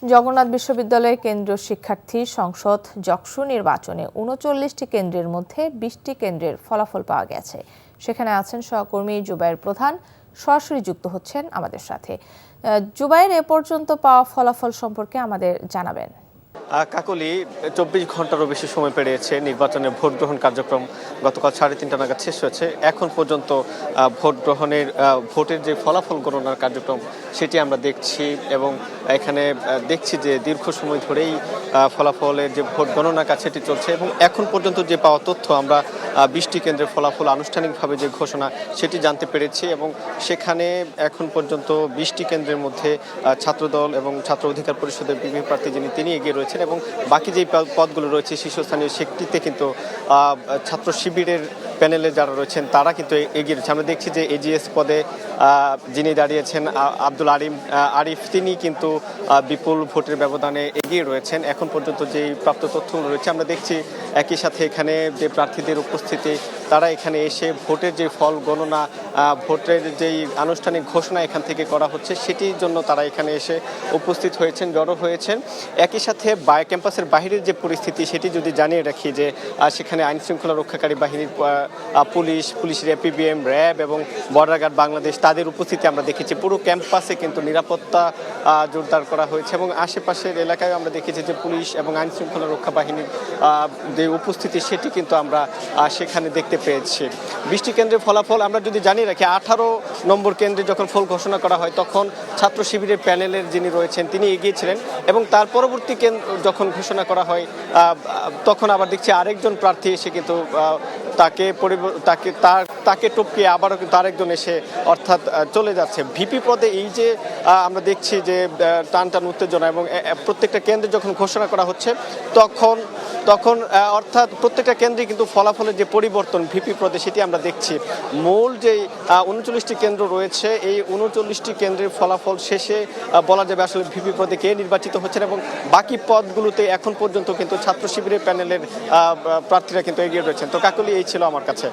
জগন্নাথ বিশ্ববিদ্যালয়ের কেন্দ্রীয় শিক্ষার্থী সংসদ যকসু নির্বাচনে ৩৯টি কেন্দ্রের মধ্যে ২০টি কেন্দ্রের ফলাফল পাওয়া গেছে। সেখানে আছেন সহকর্মী জুবায়ের প্রধান, সরাসরি যুক্ত হচ্ছেন আমাদের সাথে। জুবায়ের, এ পর্যন্ত পাওয়া ফলাফল সম্পর্কে আমাদের জানাবেন। কাকলি ২৪ ঘন্টারও বেশি সময় পেরিয়েছে নির্বাচনের ভোট গ্রহণ কার্যক্রম গতকাল 3:30 নাগাদ শেষ হয়েছে। এখন পর্যন্ত ভোটের যে ফলাফল গণনার কার্যক্রম সেটি আমরা দেখছি এবং এখানে দেখছি যে দীর্ঘ সময় ধরেই ফলাফলের যে ভোট গণনার কাজ সেটি চলছে এবং এখন পর্যন্ত যে পাওয়া তথ্য আমরা 20টি কেন্দ্রের ফলাফল আনুষ্ঠানিকভাবে যে ঘোষণা সেটি জানতে পেরেছি এবং সেখানে এখন পর্যন্ত 20টি কেন্দ্রের মধ্যে ছাত্রদল এবং ছাত্র অধিকার পরিষদের বিপি প্রার্থী তিনি এগিয়ে রয়েছেন এবং বাকি যে পদগুলো রয়েছে শীর্ষস্থানীয় সেটিতে কিন্তু ছাত্র শিবিরের প্যানেলে যারা রয়েছেন তারা কিন্তু এগিয়ে রয়েছে। আমরা দেখছি যে এজিএস পদে যিনি দাঁড়িয়েছেন আব্দুল আরিফ তিনি কিন্তু বিপুল ভোটের ব্যবধানে এগিয়ে রয়েছেন। এখন পর্যন্ত যেই প্রাপ্ত তথ্যগুলো রয়েছে আমরা দেখছি একই সাথে এখানে যে প্রার্থীদের উপস্থিতি তারা এখানে এসে ভোটের যে ফল গণনা ভোটের যেই আনুষ্ঠানিক ঘোষণা এখান থেকে করা হচ্ছে সেটির জন্য তারা এখানে এসে উপস্থিত হয়েছেন, জড়ো হয়েছেন। একই সাথে ক্যাম্পাসের বাহিরের যে পরিস্থিতি সেটি যদি জানিয়ে রাখি যে সেখানে আইন শৃঙ্খলা রক্ষাকারী বাহিনীর পুলিশের এপিবিএম, র্যাব এবং বর্ডার গার্ড বাংলাদেশ তাদের উপস্থিতি আমরা দেখেছি। পুরো ক্যাম্পাসে কিন্তু নিরাপত্তা জোরদার করা হয়েছে এবং আশেপাশের এলাকায় আমরা দেখেছি যে পুলিশ এবং আইন শৃঙ্খলা রক্ষা বাহিনীর যে উপস্থিতি সেটি কিন্তু আমরা সেখানে দেখতে পেয়েছি। 20টি কেন্দ্রের ফলাফল আমরা যদি জানিয়ে রাখি, 18 নম্বর কেন্দ্রে যখন ফল ঘোষণা করা হয় তখন ছাত্র শিবিরের প্যানেলের যিনি রয়েছেন তিনি এগিয়েছিলেন এবং তার পরবর্তী যখন ঘোষণা করা হয় তখন আবার দেখছি আরেকজন প্রার্থী এসে কিন্তু তাকে টপকিয়ে আবারও কিন্তু আরেকজন এসে অর্থাৎ চলে যাচ্ছে ভিপি পদে। এই যে আমরা দেখছি যে টান উত্তেজনা এবং প্রত্যেকটা কেন্দ্রে যখন ঘোষণা করা হচ্ছে তখন অর্থাৎ প্রত্যেকটা কেন্দ্রে কিন্তু ফলাফলের যে পরিবর্তন ভিপি পদে সেটি আমরা দেখছি। মূল যে 39টি কেন্দ্র রয়েছে এই 39টি কেন্দ্রের ফলাফল শেষে বলা যাবে আসলে ভিপি পদে কে নির্বাচিত হচ্ছেন এবং বাকি পদগুলোতে এখন পর্যন্ত কিন্তু ছাত্র শিবিরের প্যানেলের প্রার্থীরা কিন্তু এগিয়ে রয়েছেন। তো কাকলি, এই ছিল আমার কাছে।